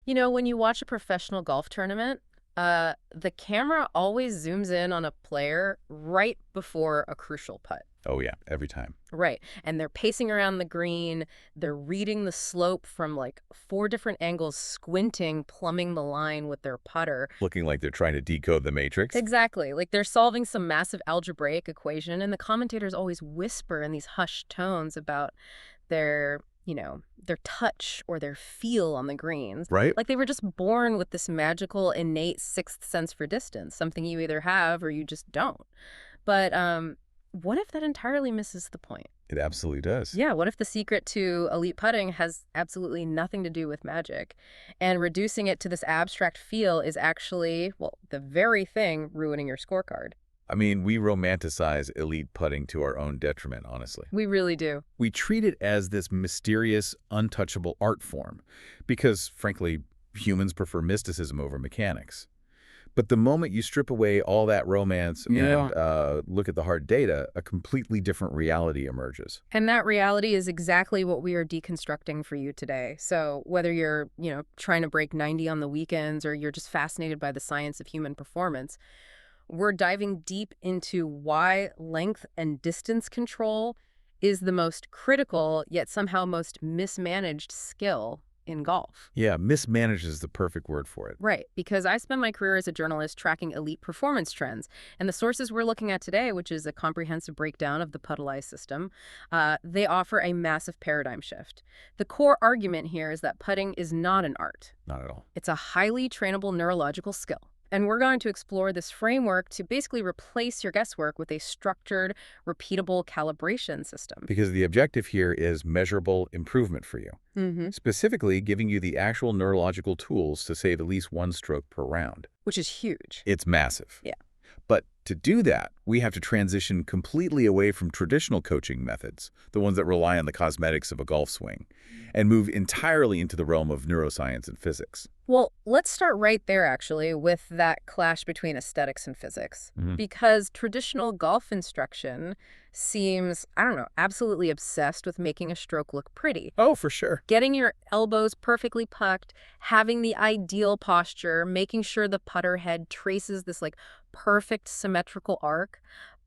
You know, when you watch a professional golf tournament, the camera always zooms in on a player right before a crucial putt. Oh, yeah, every time. Right. And they're pacing around the green. They're reading the slope from like four different angles, squinting, plumbing the line with their putter. Looking like they're trying to decode the matrix. Exactly. Like they're solving some massive algebraic equation, and the commentators always whisper in these hushed tones about their touch or their feel on the greens. Right? Like they were just born with this magical, innate sixth sense for distance, something you either have or you just don't. But what if that entirely misses the point? It absolutely does. Yeah, what if the secret to elite putting has absolutely nothing to do with magic, and reducing it to this abstract feel is actually, well, the very thing ruining your scorecard? I mean, we romanticize elite putting to our own detriment, honestly. We really do. We treat it as this mysterious, untouchable art form because, frankly, humans prefer mysticism over mechanics. But the moment you strip away all that romance and look at the hard data, a completely different reality emerges. And that reality is exactly what we are deconstructing for you today. So whether you're, trying to break 90 on the weekends or you're just fascinated by the science of human performance, we're diving deep into why length and distance control is the most critical, yet somehow most mismanaged skill in golf. Yeah, mismanaged is the perfect word for it. Right, because I spent my career as a journalist tracking elite performance trends. And the sources we're looking at today, which is a comprehensive breakdown of the Puttalyze system, they offer a massive paradigm shift. The core argument here is that putting is not an art. Not at all. It's a highly trainable neurological skill. And we're going to explore this framework to basically replace your guesswork with a structured, repeatable calibration system. Because the objective here is measurable improvement for you. Specifically, giving you the actual neurological tools to save at least one stroke per round. Which is huge. It's massive. Yeah. But to do that, we have to transition completely away from traditional coaching methods, the ones that rely on the cosmetics of a golf swing, and move entirely into the realm of neuroscience and physics. Well, let's start right there, actually, with that clash between aesthetics and physics. Because traditional golf instruction seems, absolutely obsessed with making a stroke look pretty. Oh, for sure. Getting your elbows perfectly pucked, having the ideal posture, making sure the putter head traces this, perfect symmetrical arc.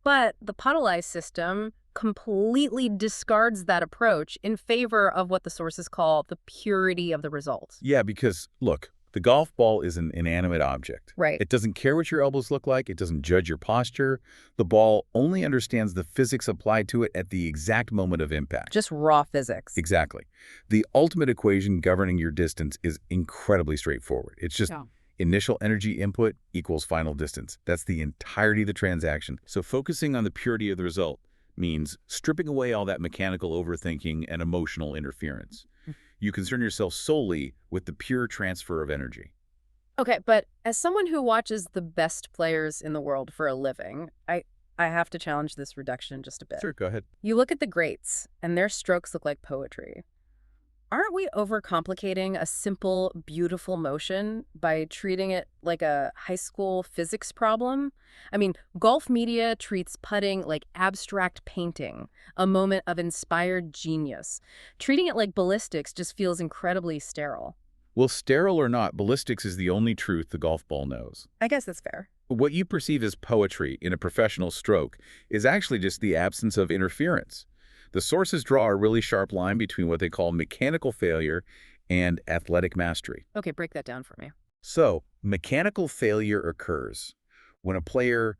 But the Puttalyze system completely discards that approach in favor of what the sources call the purity of the results. Yeah, because, look, the golf ball is an inanimate object. Right. It doesn't care what your elbows look like. It doesn't judge your posture. The ball only understands the physics applied to it at the exact moment of impact. Just raw physics. Exactly. The ultimate equation governing your distance is incredibly straightforward. It's just initial energy input equals final distance. That's the entirety of the transaction. So focusing on the purity of the result means stripping away all that mechanical overthinking and emotional interference. You concern yourself solely with the pure transfer of energy. Okay, but as someone who watches the best players in the world for a living, I have to challenge this reduction just a bit. Sure, go ahead. You look at the greats, and their strokes look like poetry. Aren't we overcomplicating a simple, beautiful motion by treating it like a high school physics problem? I mean, golf media treats putting like abstract painting, a moment of inspired genius. Treating it like ballistics just feels incredibly sterile. Well, sterile or not, ballistics is the only truth the golf ball knows. I guess that's fair. What you perceive as poetry in a professional stroke is actually just the absence of interference. The sources draw a really sharp line between what they call mechanical failure and athletic mastery. Okay, break that down for me. So, mechanical failure occurs when a player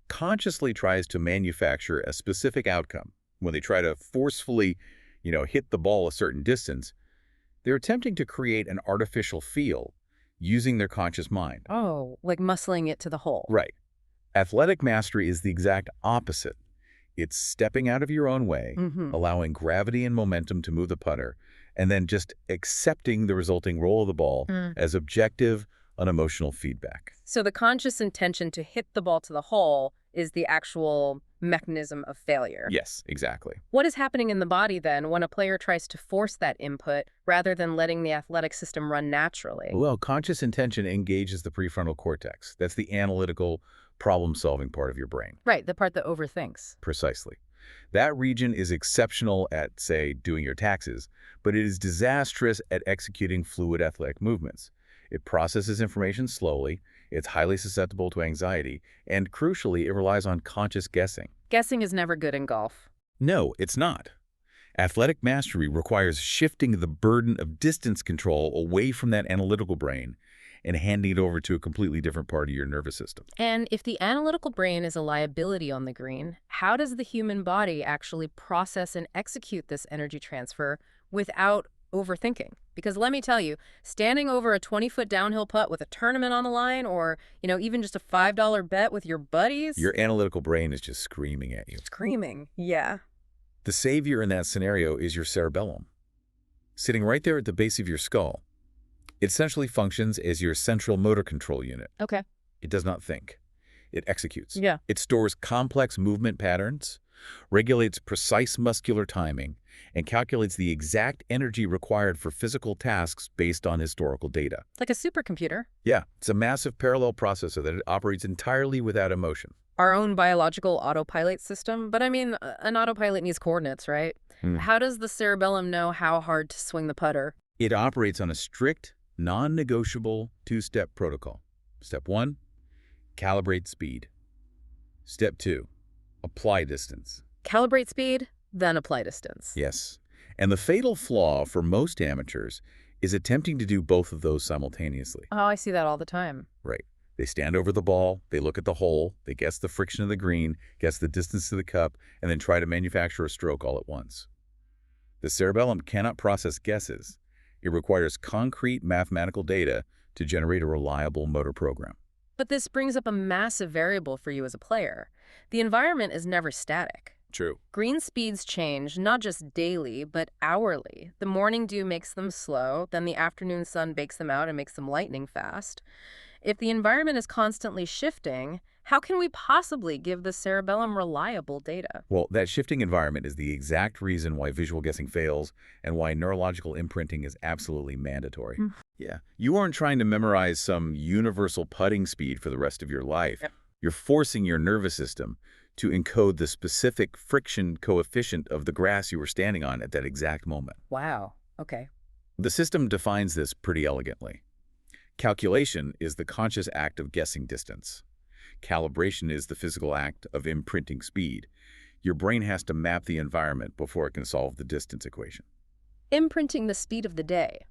consciously tries to manufacture a specific outcome. When they try to forcefully, hit the ball a certain distance, they're attempting to create an artificial feel using their conscious mind. Oh, like muscling it to the hole. Right. Athletic mastery is the exact opposite. It's stepping out of your own way, allowing gravity and momentum to move the putter, and then just accepting the resulting roll of the ball as objective, unemotional feedback. So the conscious intention to hit the ball to the hole is the actual mechanism of failure. Yes, exactly. What is happening in the body then when a player tries to force that input rather than letting the athletic system run naturally? Well, conscious intention engages the prefrontal cortex. That's the analytical, problem-solving part of your brain. Right, the part that overthinks. Precisely. That region is exceptional at, say, doing your taxes, but it is disastrous at executing fluid athletic movements. It processes information slowly, it's highly susceptible to anxiety, and crucially, it relies on conscious guessing. Guessing is never good in golf. No, it's not. Athletic mastery requires shifting the burden of distance control away from that analytical brain and handing it over to a completely different part of your nervous system. And if the analytical brain is a liability on the green, how does the human body actually process and execute this energy transfer without overthinking? Because let me tell you, standing over a 20-foot downhill putt with a tournament on the line or, even just a $5 bet with your buddies. Your analytical brain is just screaming at you. Screaming, yeah. The savior in that scenario is your cerebellum, sitting right there at the base of your skull. It essentially functions as your central motor control unit. Okay. It does not think. It executes. Yeah. It stores complex movement patterns, regulates precise muscular timing, and calculates the exact energy required for physical tasks based on historical data. Like a supercomputer. Yeah, it's a massive parallel processor that it operates entirely without emotion. Our own biological autopilot system. But I mean, an autopilot needs coordinates, right? How does the cerebellum know how hard to swing the putter? It operates on a strict, non-negotiable two-step protocol. Step 1, calibrate speed. Step 2, apply distance. Calibrate speed, then apply distance. Yes. And the fatal flaw for most amateurs is attempting to do both of those simultaneously. Oh, I see that all the time. Right. They stand over the ball, they look at the hole, they guess the friction of the green, guess the distance to the cup, and then try to manufacture a stroke all at once. The cerebellum cannot process guesses. It requires concrete mathematical data to generate a reliable motor program. But this brings up a massive variable for you as a player. The environment is never static. True. Green speeds change not just daily, but hourly. The morning dew makes them slow, then the afternoon sun bakes them out and makes them lightning fast. If the environment is constantly shifting, how can we possibly give the cerebellum reliable data? Well, that shifting environment is the exact reason why visual guessing fails and why neurological imprinting is absolutely mandatory. Yeah. You aren't trying to memorize some universal putting speed for the rest of your life. Yep. You're forcing your nervous system to encode the specific friction coefficient of the grass you were standing on at that exact moment. Wow. Okay. The system defines this pretty elegantly. Calculation is the conscious act of guessing distance. Calibration is the physical act of imprinting speed. Your brain has to map the environment before it can solve the distance equation. Imprinting the speed of the day.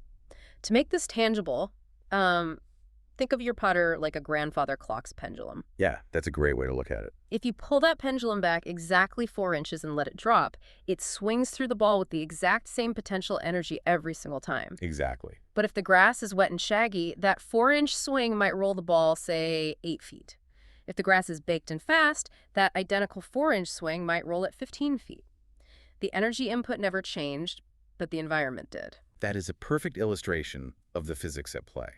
To make this tangible, think of your putter like a grandfather clock's pendulum. Yeah, that's a great way to look at it. If you pull that pendulum back exactly 4 inches and let it drop, it swings through the ball with the exact same potential energy every single time. Exactly. But if the grass is wet and shaggy, that 4-inch swing might roll the ball, say, 8 feet. If the grass is baked and fast, that identical 4-inch swing might roll at 15 feet. The energy input never changed, but the environment did. That is a perfect illustration of the physics at play.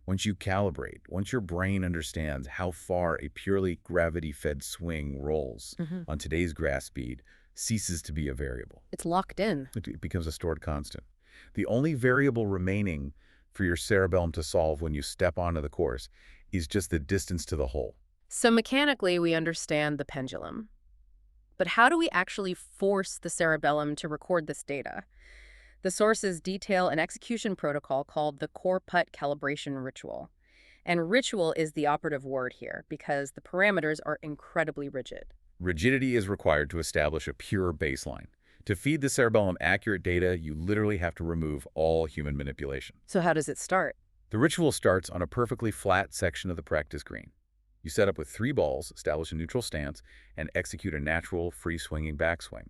Once you calibrate, once your brain understands how far a purely gravity-fed swing rolls on today's grass speed, ceases to be a variable. It's locked in. It becomes a stored constant. The only variable remaining for your cerebellum to solve when you step onto the course is just the distance to the hole. So mechanically, we understand the pendulum. But how do we actually force the cerebellum to record this data? The sources detail an execution protocol called the core putt calibration ritual. And ritual is the operative word here because the parameters are incredibly rigid. Rigidity is required to establish a pure baseline. To feed the cerebellum accurate data, you literally have to remove all human manipulation. So how does it start? The ritual starts on a perfectly flat section of the practice green. You set up with 3 balls, establish a neutral stance, and execute a natural, free-swinging backswing.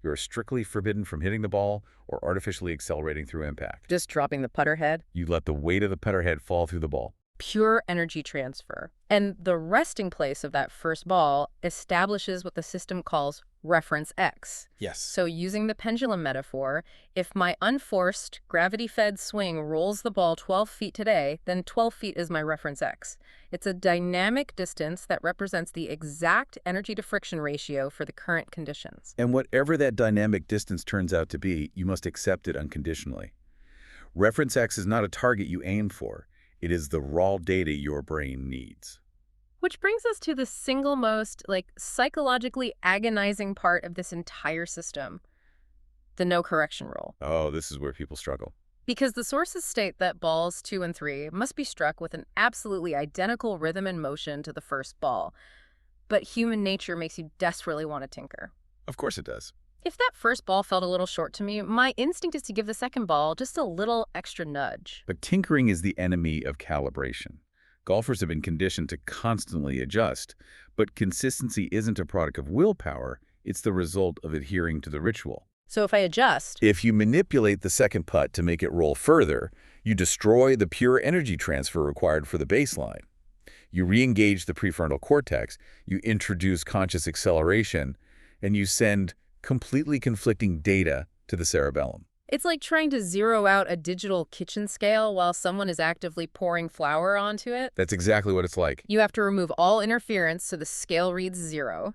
You are strictly forbidden from hitting the ball or artificially accelerating through impact. Just dropping the putter head? You let the weight of the putter head fall through the ball. Pure energy transfer. And the resting place of that first ball establishes what the system calls reference X. Yes. So using the pendulum metaphor, if my unforced, gravity-fed swing rolls the ball 12 feet today, then 12 feet is my reference X. It's a dynamic distance that represents the exact energy-to-friction ratio for the current conditions. And whatever that dynamic distance turns out to be, you must accept it unconditionally. Reference X is not a target you aim for. It is the raw data your brain needs. Which brings us to the single most, psychologically agonizing part of this entire system, the no correction rule. Oh, this is where people struggle. Because the sources state that balls 2 and 3 must be struck with an absolutely identical rhythm and motion to the first ball. But human nature makes you desperately want to tinker. Of course it does. If that first ball felt a little short to me, my instinct is to give the second ball just a little extra nudge. But tinkering is the enemy of calibration. Golfers have been conditioned to constantly adjust, but consistency isn't a product of willpower, it's the result of adhering to the ritual. So if I adjust, If you manipulate the second putt to make it roll further, you destroy the pure energy transfer required for the baseline. You re-engage the prefrontal cortex, you introduce conscious acceleration, and you send completely conflicting data to the cerebellum. it's like trying to zero out a digital kitchen scale while someone is actively pouring flour onto it. That's exactly what it's like. You have to remove all interference so the scale reads 0.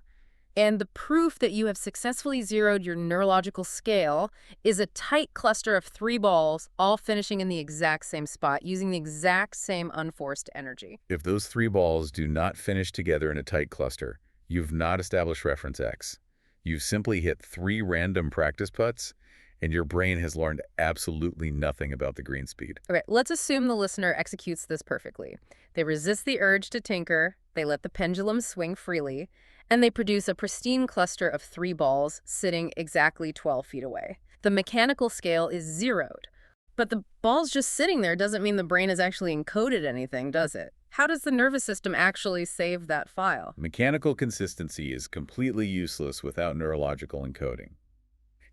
And the proof that you have successfully zeroed your neurological scale is a tight cluster of 3 balls, all finishing in the exact same spot, using the exact same unforced energy. If those 3 balls do not finish together in a tight cluster, you've not established reference X. You've simply hit 3 random practice putts, and your brain has learned absolutely nothing about the green speed. Okay, let's assume the listener executes this perfectly. They resist the urge to tinker, they let the pendulum swing freely, and they produce a pristine cluster of 3 balls sitting exactly 12 feet away. The mechanical scale is zeroed. But the ball's just sitting there doesn't mean the brain has actually encoded anything, does it? How does the nervous system actually save that file? Mechanical consistency is completely useless without neurological encoding.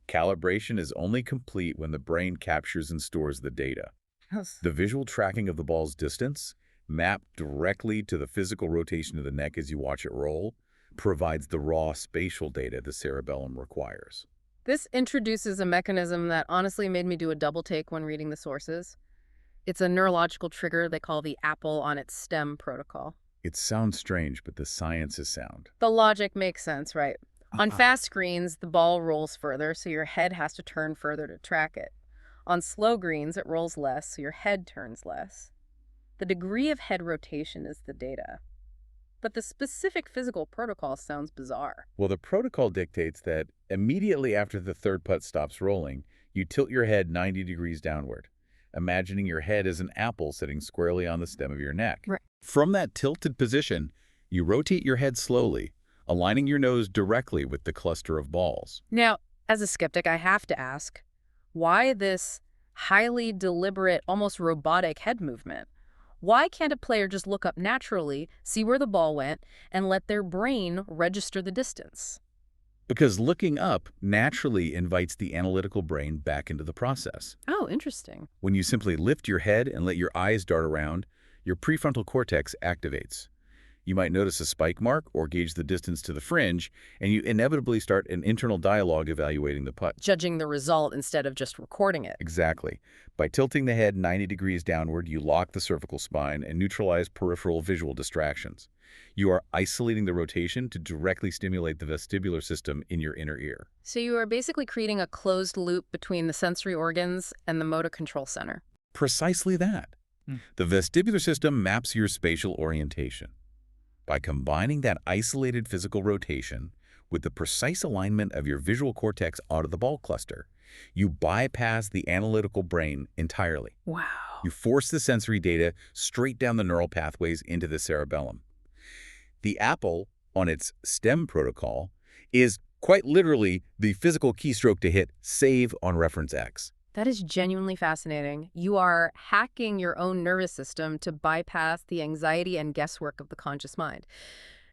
Calibration is only complete when the brain captures and stores the data. The visual tracking of the ball's distance, mapped directly to the physical rotation of the neck as you watch it roll, provides the raw spatial data the cerebellum requires. This introduces a mechanism that honestly made me do a double take when reading the sources. It's a neurological trigger they call the apple on its stem protocol. It sounds strange, but the science is sound. The logic makes sense, right? On fast greens, the ball rolls further, so your head has to turn further to track it. On slow greens, it rolls less, so your head turns less. The degree of head rotation is the data. But the specific physical protocol sounds bizarre. Well, the protocol dictates that immediately after the third putt stops rolling, you tilt your head 90 degrees downward, imagining your head as an apple sitting squarely on the stem of your neck. Right. From that tilted position, you rotate your head slowly, aligning your nose directly with the cluster of balls. Now, as a skeptic, I have to ask, why this highly deliberate, almost robotic head movement? Why can't a player just look up naturally, see where the ball went, and let their brain register the distance? Because looking up naturally invites the analytical brain back into the process. Oh, interesting. When you simply lift your head and let your eyes dart around, your prefrontal cortex activates. You might notice a spike mark or gauge the distance to the fringe, and you inevitably start an internal dialogue evaluating the putt. Judging the result instead of just recording it. Exactly. By tilting the head 90 degrees downward, you lock the cervical spine and neutralize peripheral visual distractions. You are isolating the rotation to directly stimulate the vestibular system in your inner ear. So you are basically creating a closed loop between the sensory organs and the motor control center. Precisely that. The vestibular system maps your spatial orientation. By combining that isolated physical rotation with the precise alignment of your visual cortex out of the ball cluster, you bypass the analytical brain entirely. Wow. You force the sensory data straight down the neural pathways into the cerebellum. The apple on its stem protocol is quite literally the physical keystroke to hit save on reference X. That is genuinely fascinating. You are hacking your own nervous system to bypass the anxiety and guesswork of the conscious mind.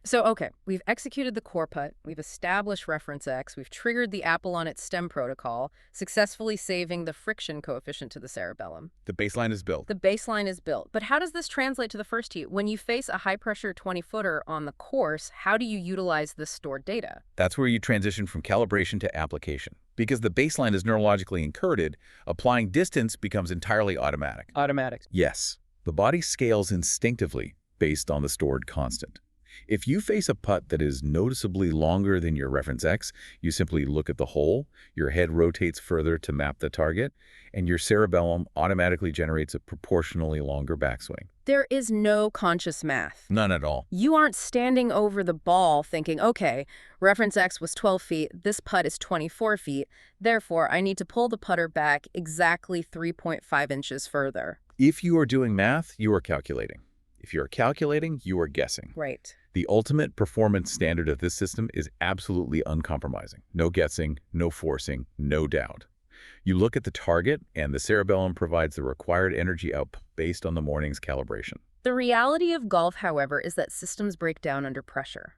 So, okay, we've executed the core putt, we've established reference X, we've triggered the apple on its stem protocol, successfully saving the friction coefficient to the cerebellum. The baseline is built. The baseline is built. But how does this translate to the first tee? When you face a high-pressure 20-footer on the course, how do you utilize this stored data? That's where you transition from calibration to application. Because the baseline is neurologically encoded, applying distance becomes entirely automatic. Automatic. Yes, the body scales instinctively based on the stored constant. If you face a putt that is noticeably longer than your reference X, you simply look at the hole, your head rotates further to map the target, and your cerebellum automatically generates a proportionally longer backswing. There is no conscious math. None at all. You aren't standing over the ball thinking, okay, reference X was 12 feet, this putt is 24 feet, therefore I need to pull the putter back exactly 3.5 inches further. If you are doing math, you are calculating. If you are calculating, you are guessing. Right. The ultimate performance standard of this system is absolutely uncompromising. No guessing, no forcing, no doubt. You look at the target, and the cerebellum provides the required energy output based on the morning's calibration. The reality of golf, however, is that systems break down under pressure.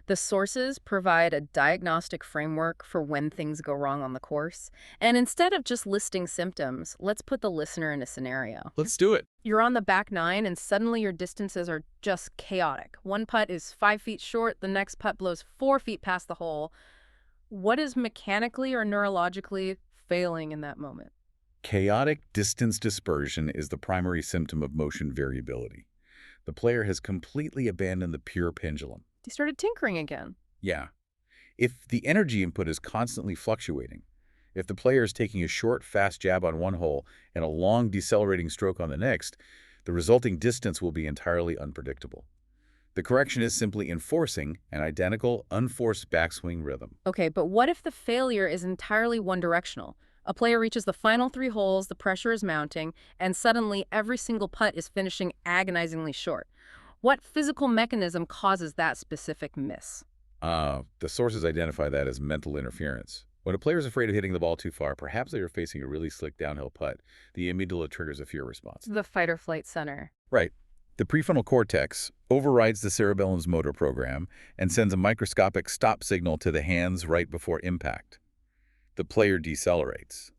The sources provide a diagnostic framework for when things go wrong on the course. And instead of just listing symptoms, let's put the listener in a scenario. Let's do it. You're on the back nine, and suddenly your distances are just chaotic. One putt is 5 feet short, the next putt blows 4 feet past the hole. What is mechanically or neurologically failing in that moment? Chaotic distance dispersion is the primary symptom of motion variability. The player has completely abandoned the pure pendulum. They started tinkering again. Yeah. If the energy input is constantly fluctuating, if the player is taking a short, fast jab on one hole and a long, decelerating stroke on the next, the resulting distance will be entirely unpredictable. The correction is simply enforcing an identical, unforced backswing rhythm. Okay, but what if the failure is entirely one-directional? A player reaches the final 3 holes, the pressure is mounting, and suddenly every single putt is finishing agonizingly short. What physical mechanism causes that specific miss? The sources identify that as mental interference. When a player is afraid of hitting the ball too far, perhaps they are facing a really slick downhill putt, the amygdala triggers a fear response. The fight-or-flight center. Right. The prefrontal cortex overrides the cerebellum's motor program and sends a microscopic stop signal to the hands right before impact. The player decelerates.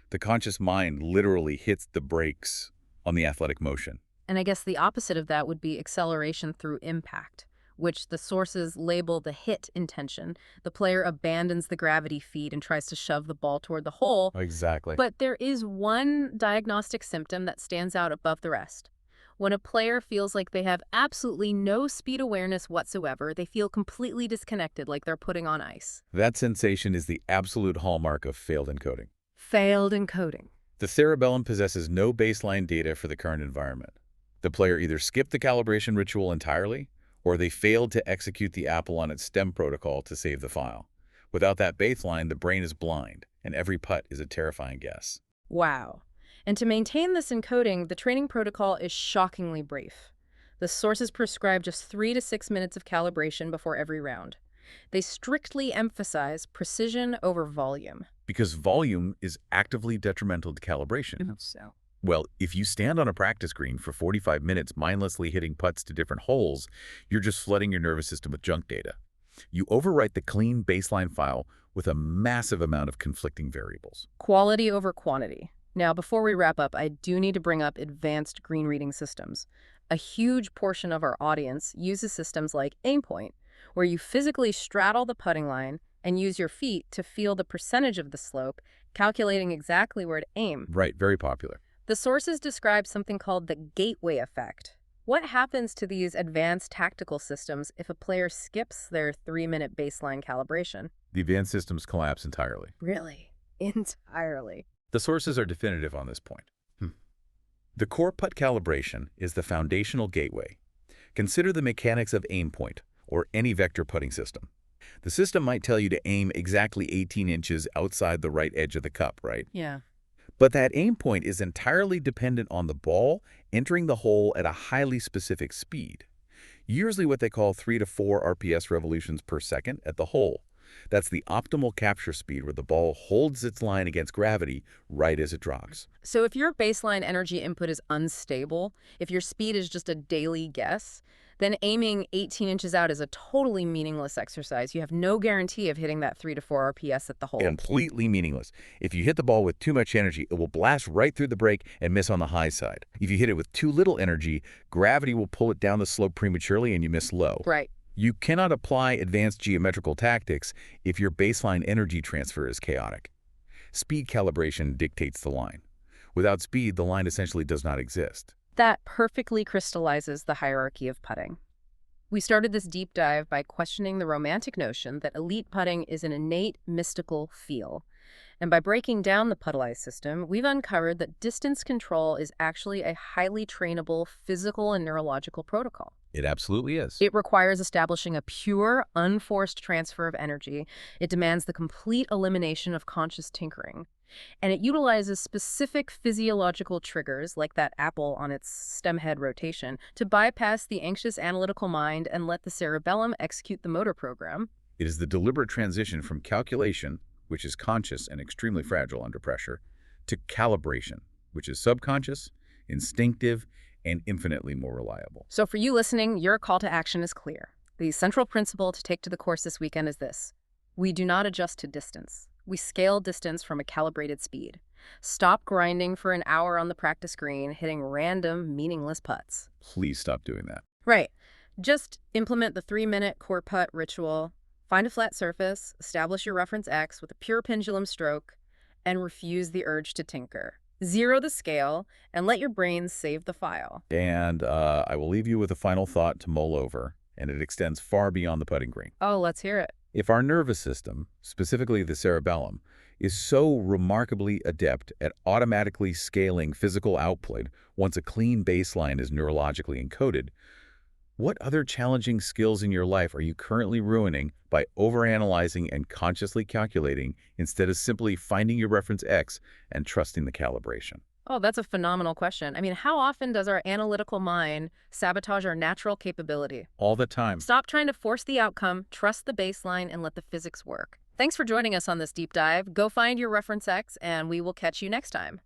The conscious mind literally hits the brakes on the athletic motion. And I guess the opposite of that would be acceleration through impact, which the sources label the hit intention. The player abandons the gravity feed and tries to shove the ball toward the hole. Exactly. But there is one diagnostic symptom that stands out above the rest. When a player feels like they have absolutely no speed awareness whatsoever, they feel completely disconnected, like they're putting on ice. That sensation is the absolute hallmark of failed encoding. Failed encoding. The cerebellum possesses no baseline data for the current environment. The player either skipped the calibration ritual entirely, or they failed to execute the apple on its stem protocol to save the file. Without that baseline, the brain is blind, and every putt is a terrifying guess. Wow. And to maintain this encoding, the training protocol is shockingly brief. The sources prescribe just 3 to 6 minutes of calibration before every round. They strictly emphasize precision over volume. Because volume is actively detrimental to calibration. So. Well, if you stand on a practice green for 45 minutes mindlessly hitting putts to different holes, you're just flooding your nervous system with junk data. You overwrite the clean baseline file with a massive amount of conflicting variables. Quality over quantity. Now, before we wrap up, I do need to bring up advanced green reading systems. A huge portion of our audience uses systems like Aimpoint, where you physically straddle the putting line and use your feet to feel the percentage of the slope, calculating exactly where to aim. Right, very popular. The sources describe something called the gateway effect. What happens to these advanced tactical systems if a player skips their 3-minute baseline calibration? The advanced systems collapse entirely. Really? Entirely. The sources are definitive on this point. The core putt calibration is the foundational gateway. Consider the mechanics of Aimpoint, or any vector putting system. The system might tell you to aim exactly 18 inches outside the right edge of the cup, right? Yeah. But that aim point is entirely dependent on the ball entering the hole at a highly specific speed, usually what they call 3 to 4 RPS revolutions per second at the hole. That's the optimal capture speed where the ball holds its line against gravity right as it drops. So if your baseline energy input is unstable, if your speed is just a daily guess, then aiming 18 inches out is a totally meaningless exercise. You have no guarantee of hitting that 3 to 4 RPS at the hole. Completely meaningless. If you hit the ball with too much energy, it will blast right through the break and miss on the high side. If you hit it with too little energy, gravity will pull it down the slope prematurely and you miss low. Right. You cannot apply advanced geometrical tactics if your baseline energy transfer is chaotic. Speed calibration dictates the line. Without speed, the line essentially does not exist. That perfectly crystallizes the hierarchy of putting. We started this deep dive by questioning the romantic notion that elite putting is an innate, mystical feel. And by breaking down the Puttalyze system, we've uncovered that distance control is actually a highly trainable physical and neurological protocol. It absolutely is. It requires establishing a pure, unforced transfer of energy. It demands the complete elimination of conscious tinkering. And it utilizes specific physiological triggers, like that apple on its stem head rotation, to bypass the anxious analytical mind and let the cerebellum execute the motor program. It is the deliberate transition from calculation, which is conscious and extremely fragile under pressure, to calibration, which is subconscious, instinctive, and infinitely more reliable. So for you listening, your call to action is clear. The central principle to take to the course this weekend is this: we do not adjust to distance. We scale distance from a calibrated speed. Stop grinding for an hour on the practice green, hitting random, meaningless putts. Please stop doing that. Right. Just implement the 3-minute core putt ritual. Find a flat surface, establish your reference X with a pure pendulum stroke, and refuse the urge to tinker. Zero the scale, and let your brain save the file. And I will leave you with a final thought to mull over, and it extends far beyond the putting green. Oh, let's hear it. If our nervous system, specifically the cerebellum, is so remarkably adept at automatically scaling physical output once a clean baseline is neurologically encoded, what other challenging skills in your life are you currently ruining by overanalyzing and consciously calculating instead of simply finding your reference X and trusting the calibration? Oh, that's a phenomenal question. I mean, how often does our analytical mind sabotage our natural capability? All the time. Stop trying to force the outcome, trust the baseline, and let the physics work. Thanks for joining us on this deep dive. Go find your reference X, and we will catch you next time.